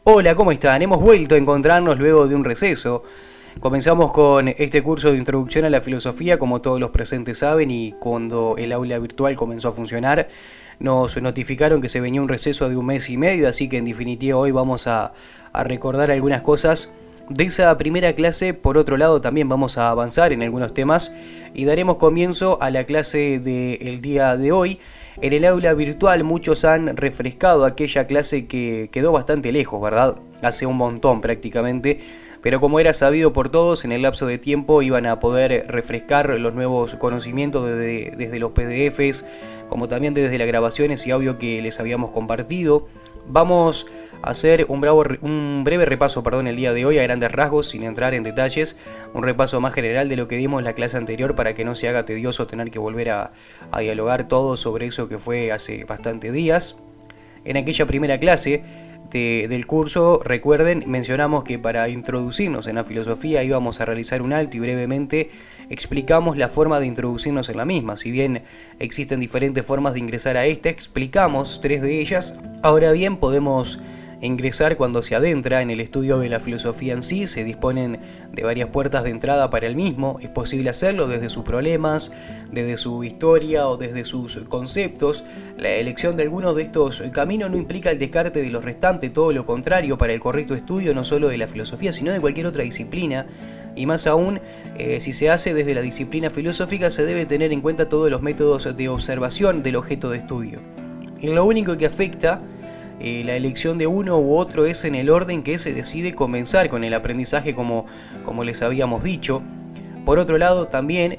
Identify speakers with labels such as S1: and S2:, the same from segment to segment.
S1: Hola, ¿cómo están? Hemos vuelto a encontrarnos luego de un receso. Comenzamos con este curso de introducción a la filosofía, como todos los presentes saben, y cuando el aula virtual comenzó a funcionar, nos notificaron que se venía un receso de 1 mes y medio, así que en definitiva hoy vamos a recordar algunas cosas de esa primera clase. Por otro lado, también vamos a avanzar en algunos temas y daremos comienzo a la clase del día de hoy. En el aula virtual muchos han refrescado aquella clase que quedó bastante lejos, ¿verdad? Hace un montón prácticamente, pero como era sabido por todos, en el lapso de tiempo iban a poder refrescar los nuevos conocimientos desde los PDFs, como también desde las grabaciones y audio que les habíamos compartido. Vamos a hacer un breve repaso el día de hoy a grandes rasgos, sin entrar en detalles, un repaso más general de lo que dimos en la clase anterior para que no se haga tedioso tener que volver a dialogar todo sobre eso que fue hace bastantes días. En aquella primera clase del curso, recuerden, mencionamos que para introducirnos en la filosofía íbamos a realizar un alto y brevemente explicamos la forma de introducirnos en la misma. Si bien existen diferentes formas de ingresar a esta, explicamos 3 de ellas. Ahora bien, podemos ingresar cuando se adentra en el estudio de la filosofía en sí. Se disponen de varias puertas de entrada para el mismo. Es posible hacerlo desde sus problemas, desde su historia o desde sus conceptos. La elección de algunos de estos caminos no implica el descarte de los restantes, todo lo contrario, para el correcto estudio no solo de la filosofía, sino de cualquier otra disciplina. Y más aún, si se hace desde la disciplina filosófica, se debe tener en cuenta todos los métodos de observación del objeto de estudio. Y lo único que afecta la elección de uno u otro es en el orden que se decide comenzar con el aprendizaje, como les habíamos dicho. Por otro lado, también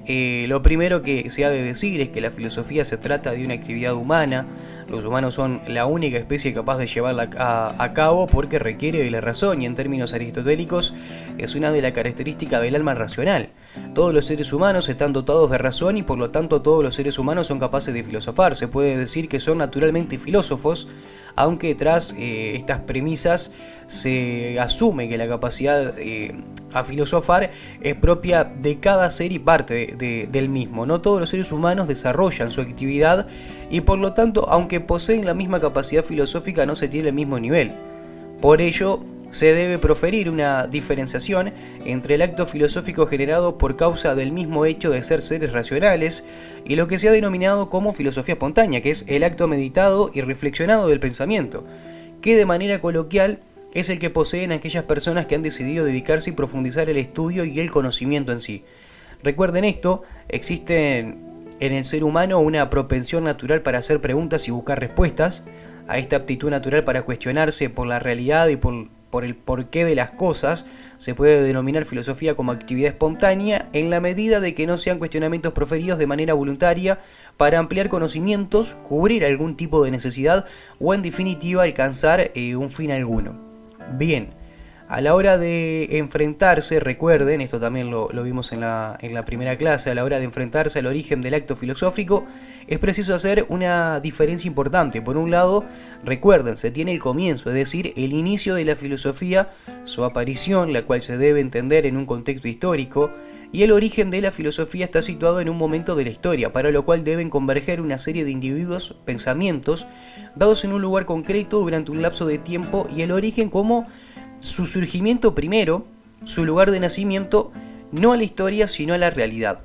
S1: lo primero que se ha de decir es que la filosofía se trata de una actividad humana. Los humanos son la única especie capaz de llevarla a cabo porque requiere de la razón, y en términos aristotélicos es una de las características del alma racional. Todos los seres humanos están dotados de razón y por lo tanto todos los seres humanos son capaces de filosofar. Se puede decir que son naturalmente filósofos, aunque tras estas premisas se asume que la capacidad a filosofar es propia de cada ser y parte del mismo. No todos los seres humanos desarrollan su actividad y por lo tanto, aunque poseen la misma capacidad filosófica, no se tiene el mismo nivel. Por ello, se debe proferir una diferenciación entre el acto filosófico generado por causa del mismo hecho de ser seres racionales y lo que se ha denominado como filosofía espontánea, que es el acto meditado y reflexionado del pensamiento, que de manera coloquial es el que poseen aquellas personas que han decidido dedicarse y profundizar el estudio y el conocimiento en sí. Recuerden esto, existe en el ser humano una propensión natural para hacer preguntas y buscar respuestas. A esta aptitud natural para cuestionarse por la realidad y por el porqué de las cosas se puede denominar filosofía como actividad espontánea en la medida de que no sean cuestionamientos proferidos de manera voluntaria para ampliar conocimientos, cubrir algún tipo de necesidad o en definitiva alcanzar un fin alguno. Bien, a la hora de enfrentarse, recuerden, esto también lo vimos en la primera clase, a la hora de enfrentarse al origen del acto filosófico, es preciso hacer una diferencia importante. Por un lado, recuerden, se tiene el comienzo, es decir, el inicio de la filosofía, su aparición, la cual se debe entender en un contexto histórico, y el origen de la filosofía está situado en un momento de la historia, para lo cual deben converger una serie de individuos, pensamientos, dados en un lugar concreto durante un lapso de tiempo, y el origen como su surgimiento primero, su lugar de nacimiento, no a la historia sino a la realidad.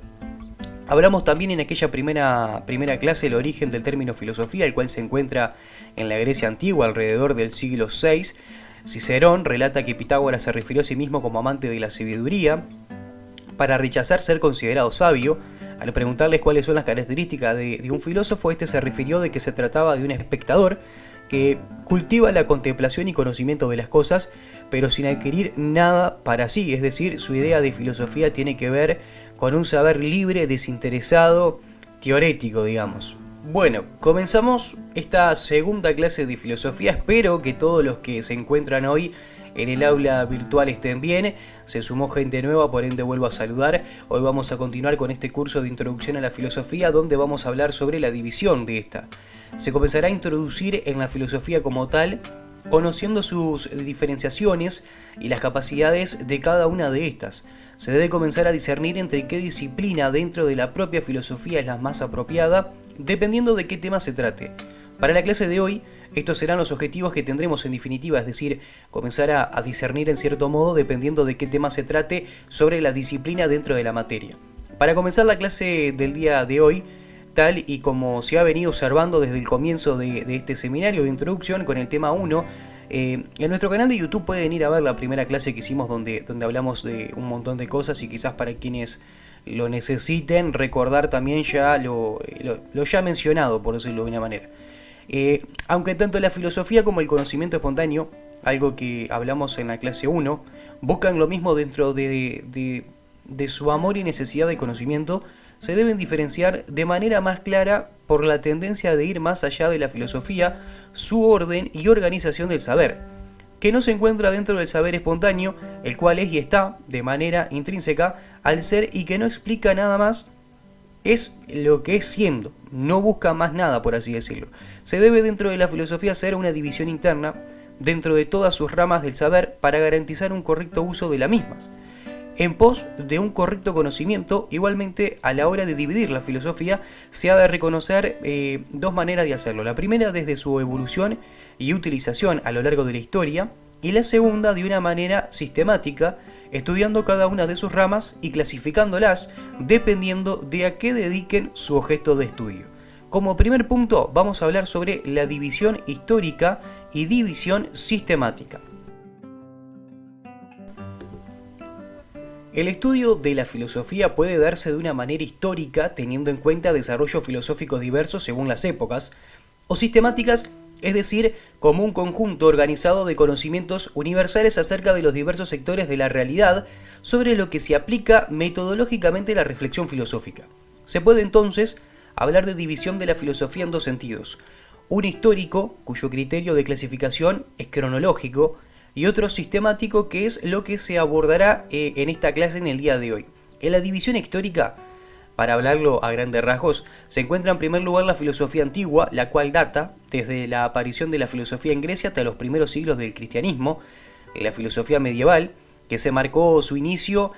S1: Hablamos también en aquella primera clase el origen del término filosofía, el cual se encuentra en la Grecia antigua alrededor del siglo VI. Cicerón relata que Pitágoras se refirió a sí mismo como amante de la sabiduría, para rechazar ser considerado sabio. Al preguntarles cuáles son las características de un filósofo, este se refirió de que se trataba de un espectador que cultiva la contemplación y conocimiento de las cosas, pero sin adquirir nada para sí. Es decir, su idea de filosofía tiene que ver con un saber libre, desinteresado, teorético, digamos. Bueno, comenzamos esta segunda clase de filosofía. Espero que todos los que se encuentran hoy en el aula virtual estén bien. Se sumó gente nueva, por ende vuelvo a saludar. Hoy vamos a continuar con este curso de introducción a la filosofía, donde vamos a hablar sobre la división de esta. Se comenzará a introducir en la filosofía como tal, conociendo sus diferenciaciones y las capacidades de cada una de estas. Se debe comenzar a discernir entre qué disciplina dentro de la propia filosofía es la más apropiada, dependiendo de qué tema se trate. Para la clase de hoy, estos serán los objetivos que tendremos en definitiva, es decir, comenzar a discernir en cierto modo dependiendo de qué tema se trate sobre la disciplina dentro de la materia. Para comenzar la clase del día de hoy, tal y como se ha venido observando desde el comienzo de este seminario de introducción con el tema 1, en nuestro canal de YouTube pueden ir a ver la primera clase que hicimos donde hablamos de un montón de cosas y quizás para quienes lo necesiten recordar también ya lo ya mencionado, por decirlo de una manera. Aunque tanto la filosofía como el conocimiento espontáneo, algo que hablamos en la clase 1, buscan lo mismo dentro de su amor y necesidad de conocimiento, se deben diferenciar de manera más clara por la tendencia de ir más allá de la filosofía, su orden y organización del saber, que no se encuentra dentro del saber espontáneo, el cual es y está de manera intrínseca al ser y que no explica nada más, es lo que es siendo, no busca más nada, por así decirlo. Se debe dentro de la filosofía hacer una división interna dentro de todas sus ramas del saber para garantizar un correcto uso de las mismas, en pos de un correcto conocimiento. Igualmente, a la hora de dividir la filosofía, se ha de reconocer dos maneras de hacerlo. La primera desde su evolución y utilización a lo largo de la historia, y la segunda de una manera sistemática, estudiando cada una de sus ramas y clasificándolas dependiendo de a qué dediquen su objeto de estudio. Como primer punto, vamos a hablar sobre la división histórica y división sistemática. El estudio de la filosofía puede darse de una manera histórica teniendo en cuenta desarrollos filosóficos diversos según las épocas, o sistemáticas, es decir, como un conjunto organizado de conocimientos universales acerca de los diversos sectores de la realidad sobre lo que se aplica metodológicamente la reflexión filosófica. Se puede entonces hablar de división de la filosofía en dos sentidos: un histórico, cuyo criterio de clasificación es cronológico, y otro sistemático, que es lo que se abordará en esta clase en el día de hoy. En la división histórica, para hablarlo a grandes rasgos, se encuentra en primer lugar la filosofía antigua, la cual data desde la aparición de la filosofía en Grecia hasta los primeros siglos del cristianismo. La filosofía medieval, que se marcó su inicio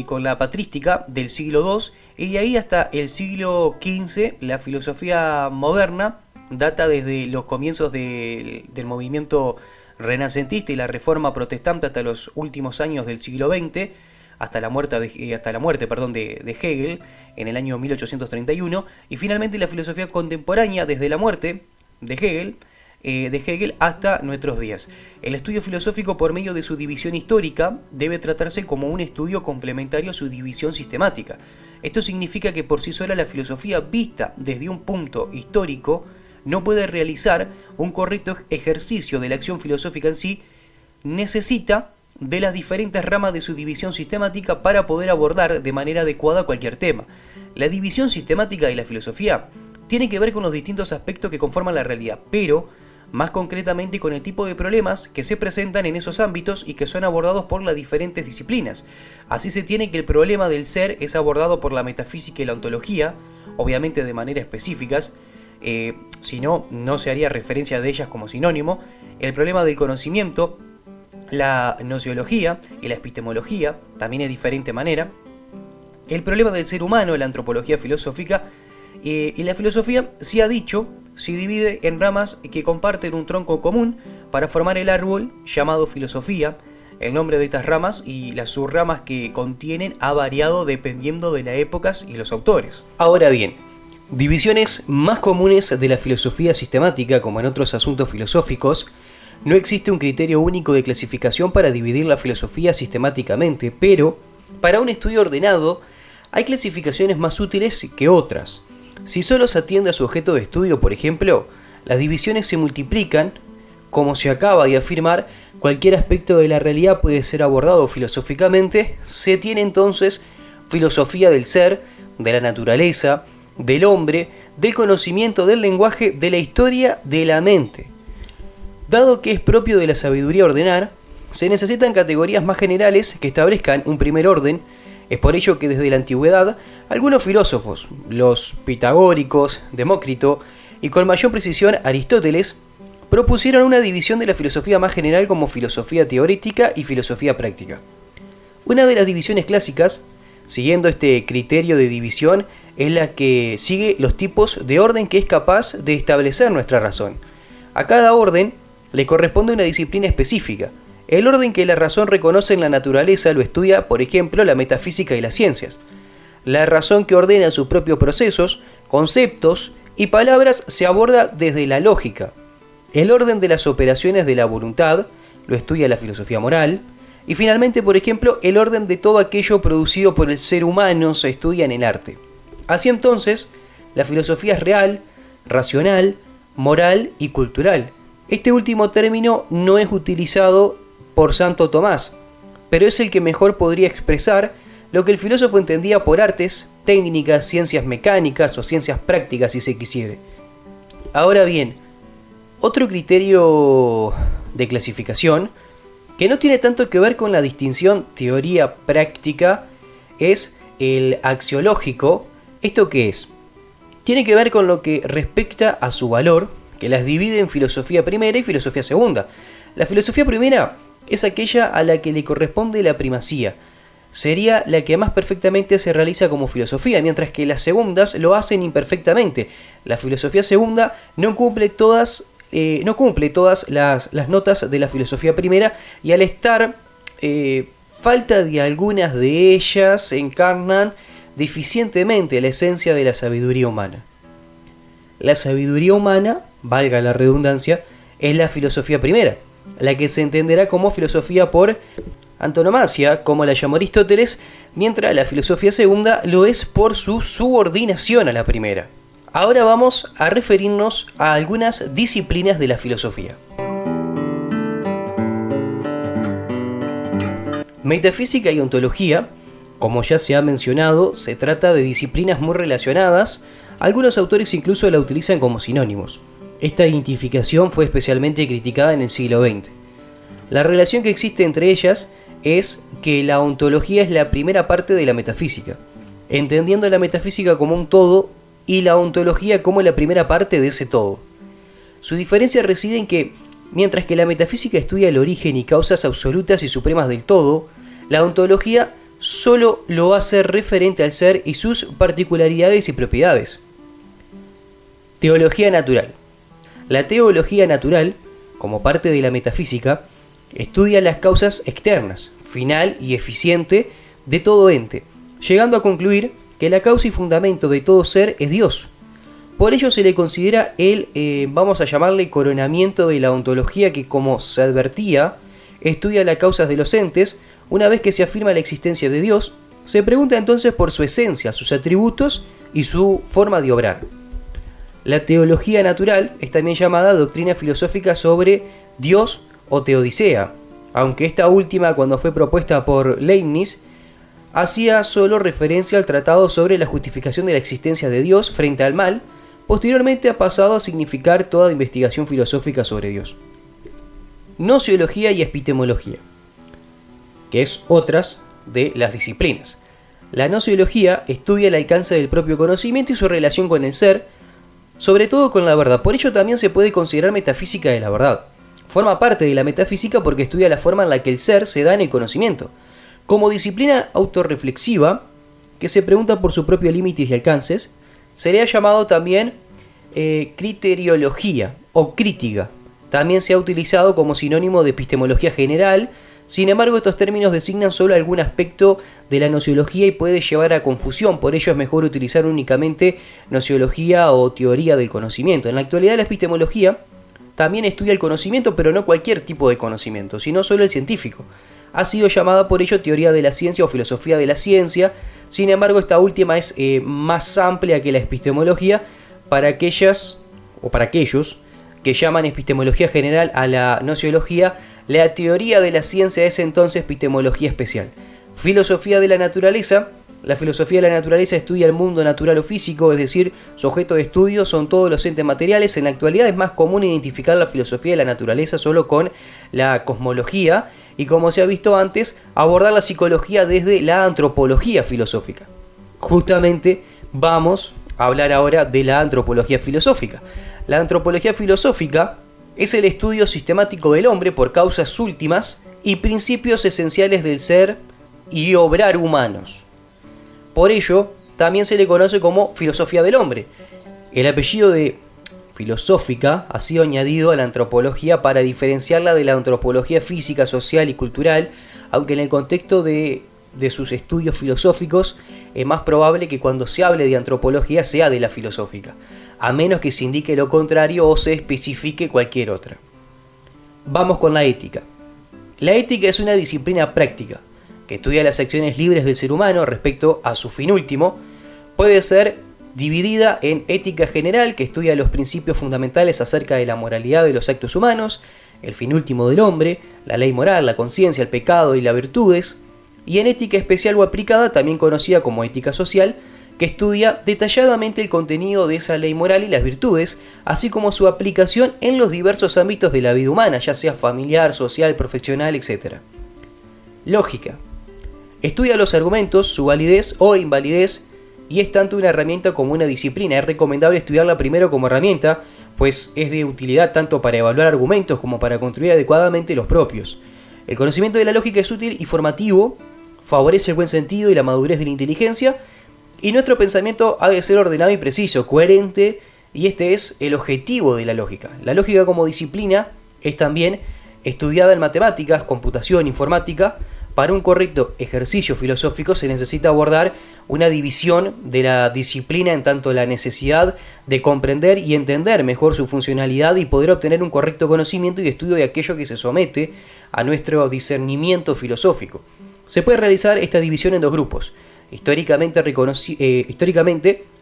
S1: con la patrística del siglo II, y de ahí hasta el siglo XV, la filosofía moderna data desde los comienzos del movimiento renacentista y la reforma protestante hasta los últimos años del siglo XX, hasta la muerte de Hegel en el año 1831, y finalmente la filosofía contemporánea desde la muerte de Hegel hasta nuestros días. El estudio filosófico por medio de su división histórica debe tratarse como un estudio complementario a su división sistemática. Esto significa que por sí sola la filosofía, vista desde un punto histórico, no puede realizar un correcto ejercicio de la acción filosófica en sí, necesita de las diferentes ramas de su división sistemática para poder abordar de manera adecuada cualquier tema. La división sistemática de la filosofía tiene que ver con los distintos aspectos que conforman la realidad, pero más concretamente con el tipo de problemas que se presentan en esos ámbitos y que son abordados por las diferentes disciplinas. Así se tiene que el problema del ser es abordado por la metafísica y la ontología, obviamente de manera específicas, si no, no se haría referencia de ellas como sinónimo. El problema del conocimiento, la gnoseología y la epistemología, también de diferente manera. El problema del ser humano, la antropología filosófica, y la filosofía, se ha dicho, se divide en ramas que comparten un tronco común para formar el árbol llamado filosofía. El nombre de estas ramas y las subramas que contienen ha variado dependiendo de las épocas y los autores. Ahora bien, divisiones más comunes de la filosofía sistemática, como en otros asuntos filosóficos, no existe un criterio único de clasificación para dividir la filosofía sistemáticamente, pero para un estudio ordenado hay clasificaciones más útiles que otras. Si solo se atiende a su objeto de estudio, por ejemplo, las divisiones se multiplican. Como se acaba de afirmar, cualquier aspecto de la realidad puede ser abordado filosóficamente. Se tiene entonces filosofía del ser, de la naturaleza, del hombre, del conocimiento, del lenguaje, de la historia, de la mente. Dado que es propio de la sabiduría ordenar, se necesitan categorías más generales que establezcan un primer orden. Es por ello que desde la antigüedad, algunos filósofos, los pitagóricos, Demócrito y con mayor precisión Aristóteles, propusieron una división de la filosofía más general como filosofía teórica y filosofía práctica. Una de las divisiones clásicas, siguiendo este criterio de división, es la que sigue los tipos de orden que es capaz de establecer nuestra razón. A cada orden le corresponde una disciplina específica. El orden que la razón reconoce en la naturaleza lo estudia, por ejemplo, la metafísica y las ciencias. La razón que ordena sus propios procesos, conceptos y palabras se aborda desde la lógica. El orden de las operaciones de la voluntad lo estudia la filosofía moral. Y finalmente, por ejemplo, el orden de todo aquello producido por el ser humano se estudia en el arte. Así entonces, la filosofía es real, racional, moral y cultural. Este último término no es utilizado por Santo Tomás, pero es el que mejor podría expresar lo que el filósofo entendía por artes, técnicas, ciencias mecánicas o ciencias prácticas, si se quisiere. Ahora bien, otro criterio de clasificación que no tiene tanto que ver con la distinción teoría-práctica es el axiológico. ¿Esto qué es? Tiene que ver con lo que respecta a su valor, que las divide en filosofía primera y filosofía segunda. La filosofía primera es aquella a la que le corresponde la primacía. Sería la que más perfectamente se realiza como filosofía, mientras que las segundas lo hacen imperfectamente. La filosofía segunda no cumple todas las notas de la filosofía primera, y al estar falta de algunas de ellas encarnan deficientemente la esencia de la sabiduría humana. La sabiduría humana, valga la redundancia, es la filosofía primera, la que se entenderá como filosofía por antonomasia, como la llamó Aristóteles, mientras la filosofía segunda lo es por su subordinación a la primera. Ahora vamos a referirnos a algunas disciplinas de la filosofía. Metafísica y ontología, como ya se ha mencionado, se trata de disciplinas muy relacionadas. Algunos autores incluso la utilizan como sinónimos. Esta identificación fue especialmente criticada en el siglo XX. La relación que existe entre ellas es que la ontología es la primera parte de la metafísica, entendiendo la metafísica como un todo y la ontología como la primera parte de ese todo. Su diferencia reside en que, mientras que la metafísica estudia el origen y causas absolutas y supremas del todo, la ontología solo lo hace referente al ser y sus particularidades y propiedades. Teología natural. La teología natural, como parte de la metafísica, estudia las causas externas, final y eficiente de todo ente, llegando a concluir que la causa y fundamento de todo ser es Dios. Por ello se le considera el, vamos a llamarle, coronamiento de la ontología, que, como se advertía, estudia las causas de los entes. Una vez que se afirma la existencia de Dios, se pregunta entonces por su esencia, sus atributos y su forma de obrar. La teología natural es también llamada doctrina filosófica sobre Dios o teodicea, aunque esta última, cuando fue propuesta por Leibniz, hacía solo referencia al tratado sobre la justificación de la existencia de Dios frente al mal. Posteriormente ha pasado a significar toda investigación filosófica sobre Dios. Gnoseología y epistemología, que es otras de las disciplinas. La gnoseología estudia el alcance del propio conocimiento y su relación con el ser, sobre todo con la verdad. Por ello también se puede considerar metafísica de la verdad. Forma parte de la metafísica porque estudia la forma en la que el ser se da en el conocimiento. Como disciplina autorreflexiva, que se pregunta por sus propios límites y alcances, se le ha llamado también criteriología o crítica. También se ha utilizado como sinónimo de epistemología general. Sin embargo, estos términos designan solo algún aspecto de la gnoseología y puede llevar a confusión. Por ello es mejor utilizar únicamente gnoseología o teoría del conocimiento. En la actualidad, la epistemología también estudia el conocimiento, pero no cualquier tipo de conocimiento, sino solo el científico. Ha sido llamada por ello teoría de la ciencia o filosofía de la ciencia. Sin embargo, esta última es más amplia que la epistemología para aquellos que llaman epistemología general a la gnoseología. La teoría de la ciencia es entonces epistemología especial. Filosofía de la naturaleza. La filosofía de la naturaleza estudia el mundo natural o físico, es decir, su objeto de estudio son todos los entes materiales. En la actualidad es más común identificar la filosofía de la naturaleza solo con la cosmología y, como se ha visto antes, abordar la psicología desde la antropología filosófica. Justamente vamos a hablar ahora de la antropología filosófica. La antropología filosófica es el estudio sistemático del hombre por causas últimas y principios esenciales del ser y obrar humanos. Por ello, también se le conoce como filosofía del hombre. El apellido de filosófica ha sido añadido a la antropología para diferenciarla de la antropología física, social y cultural, aunque en el contexto de sus estudios filosóficos es más probable que cuando se hable de antropología sea de la filosófica, a menos que se indique lo contrario o se especifique cualquier otra. Vamos con la ética. La ética es una disciplina práctica que estudia las acciones libres del ser humano respecto a su fin último. Puede ser dividida en ética general, que estudia los principios fundamentales acerca de la moralidad de los actos humanos, el fin último del hombre, la ley moral, la conciencia, el pecado y las virtudes, y en ética especial o aplicada, también conocida como ética social, que estudia detalladamente el contenido de esa ley moral y las virtudes, así como su aplicación en los diversos ámbitos de la vida humana, ya sea familiar, social, profesional, etc. Lógica. Estudia los argumentos, su validez o invalidez, y es tanto una herramienta como una disciplina. Es recomendable estudiarla primero como herramienta, pues es de utilidad tanto para evaluar argumentos como para construir adecuadamente los propios. El conocimiento de la lógica es útil y formativo, favorece el buen sentido y la madurez de la inteligencia, y nuestro pensamiento ha de ser ordenado y preciso, coherente, y este es el objetivo de la lógica. La lógica como disciplina es también estudiada en matemáticas, computación, informática. Para un correcto ejercicio filosófico se necesita abordar una división de la disciplina en tanto la necesidad de comprender y entender mejor su funcionalidad y poder obtener un correcto conocimiento y estudio de aquello que se somete a nuestro discernimiento filosófico. Se puede realizar esta división en dos grupos, históricamente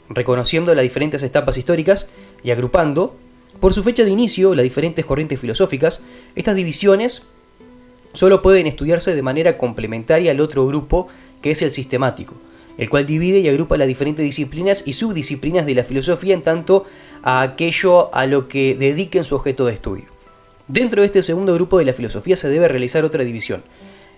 S1: reconociendo las diferentes etapas históricas y agrupando, por su fecha de inicio, las diferentes corrientes filosóficas. Estas divisiones solo pueden estudiarse de manera complementaria al otro grupo, que es el sistemático, el cual divide y agrupa las diferentes disciplinas y subdisciplinas de la filosofía en tanto a aquello a lo que dediquen su objeto de estudio. Dentro de este segundo grupo de la filosofía se debe realizar otra división,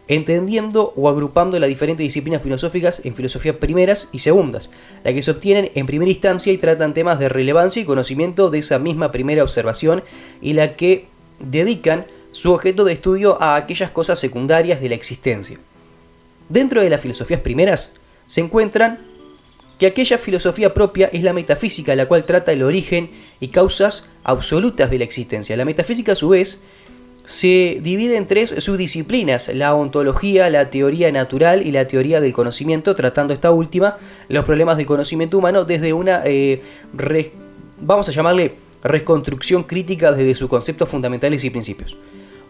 S1: entendiendo o agrupando las diferentes disciplinas filosóficas en filosofías primeras y segundas, las que se obtienen en primera instancia y tratan temas de relevancia y conocimiento de esa misma primera observación, y la que dedican su objeto de estudio a aquellas cosas secundarias de la existencia. Dentro de las filosofías primeras se encuentran que aquella filosofía propia es la metafísica, la cual trata el origen y causas absolutas de la existencia. La metafísica, a su vez, se divide en tres subdisciplinas: la ontología, la teoría natural y la teoría del conocimiento, tratando esta última los problemas del conocimiento humano desde una, vamos a llamarle, reconstrucción crítica desde sus conceptos fundamentales y principios.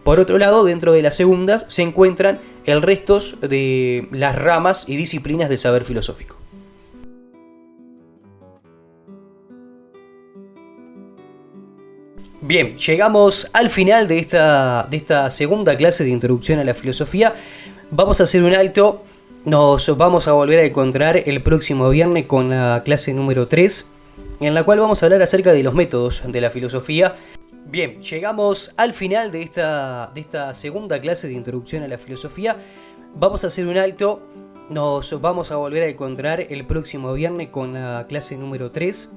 S1: Por otro lado, dentro de las segundas se encuentran el resto de las ramas y disciplinas del saber filosófico. Bien, llegamos al final de esta segunda clase de introducción a la filosofía. Vamos a hacer un alto, nos vamos a volver a encontrar el próximo viernes con la clase número 3, en la cual vamos a hablar acerca de los métodos de la filosofía. Bien, llegamos al final de esta segunda clase de introducción a la filosofía. Vamos a hacer un alto, nos vamos a volver a encontrar el próximo viernes con la clase número 3,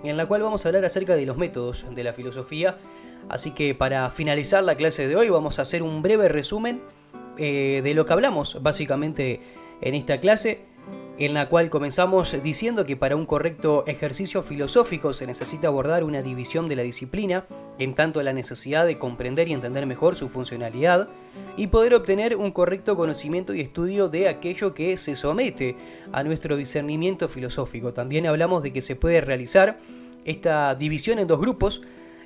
S1: en la cual vamos a hablar acerca de los métodos de la filosofía. Así que para finalizar la clase de hoy vamos a hacer un breve resumen de lo que hablamos básicamente en esta clase, en la cual comenzamos diciendo que para un correcto ejercicio filosófico se necesita abordar una división de la disciplina, en tanto la necesidad de comprender y entender mejor su funcionalidad y poder obtener un correcto conocimiento y estudio de aquello que se somete a nuestro discernimiento filosófico. También hablamos de que se puede realizar esta división en dos grupos,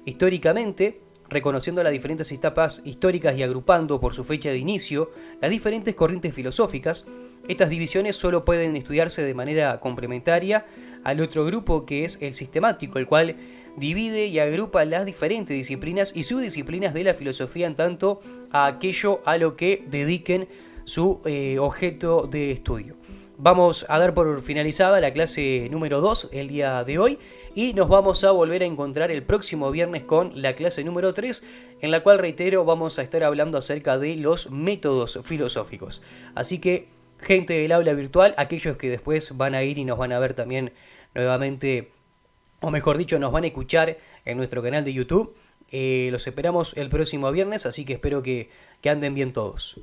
S1: históricamente, reconociendo las diferentes etapas históricas y agrupando por su fecha de inicio las diferentes corrientes filosóficas. Estas divisiones solo pueden estudiarse de manera complementaria al otro grupo, que es el sistemático, el cual divide y agrupa las diferentes disciplinas y subdisciplinas de la filosofía en tanto a aquello a lo que dediquen su objeto de estudio. Vamos a dar por finalizada la clase número 2 el día de hoy y nos vamos a volver a encontrar el próximo viernes con la clase número 3, en la cual, reitero, vamos a estar hablando acerca de los métodos filosóficos. Así que, gente del aula virtual, aquellos que después van a ir y nos van a ver también nuevamente, o mejor dicho, nos van a escuchar en nuestro canal de YouTube, los esperamos el próximo viernes, así que espero que anden bien todos.